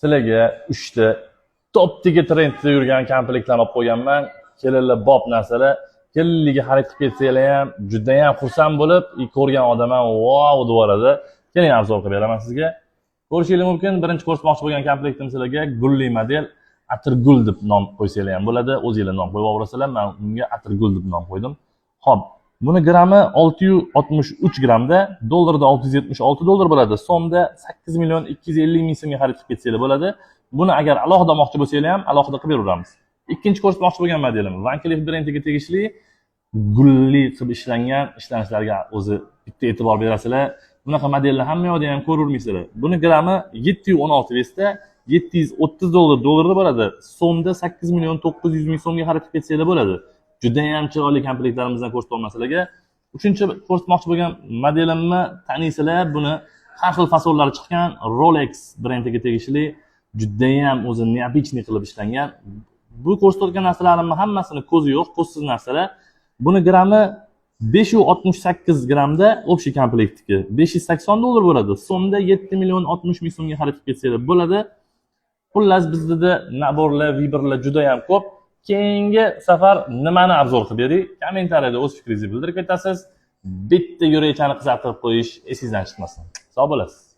sizlarga 3 ta topdagi trendda yurgan komplektlarni olib qo'yganman. Kelinglar bob narsalar. Kelliga xarid qilib ketsanglar ham juda ham xursand bo'lib, ko'rgan odam ham wow deb oladi. Keling arzon qilib beraman sizga. Ko'rishingiz mumkin, birinchi ko'rsatmoqchi bo'lgan komplektim sizlarga gulli model Atirgul deb nom qo'ysanglar ham bo'ladi. O'zingizlar nom qo'yib olasizlar. Men unga Atirgul deb nom qo'ydim. Xo'p, buni grammi 663 grammda, dollarda 676 dollar bo'ladi. So'mda 8 million 250 ming so'mga xarid qilib ketsanglar bo'ladi. Buni agar alohida olmoqchi bo'lsanglar ham alohida qilib beramiz. Ikkinchi ko'rsatmoqchi bo'lgan modelim Van Cleef brendiga tegishli gulli qilib ishlangan ishlanishlarga o'zi bitta e'tibor berasizlar. Bunaqa modelni hamma yoqda ham ko'rurmaysizlar. Buni grammi 716 vesda 730 dollarda bo'ladi. So'mda 8 million 900 ming so'mga xarid qilib ketsanglar bo'ladi. Juda ham chiroyli komplektlarimizdan ko'rsataman sizlarga. Uchinchi ko'rsatmoqchi bo'lgan modelimni taniysizlar. Buni har xil fasollari chiqqan Rolex brendiga tegishli juda ham o'zi neobichniy qilib ishlangan. Bu ko'rsatgan narsalarimning hammasini ko'zi yo'q, ko'zsiz narsalar. Buni grammi 568 grammda общий komplektniki 580 dollar bo'ladi. So'mda 7 million 60 ming so'mga xarid qilib ketsanglar bo'ladi. Xullas bizda naborlar, vibrlar juda ham ko'p. Keyingi safar nimani arzon qilib bering? Kommentariyada o'z fikringizni bildirib ketasiz. Bitta yurakchani qizartirib qo'yish esingizdan chiqmasin. Sog' bo'lasiz.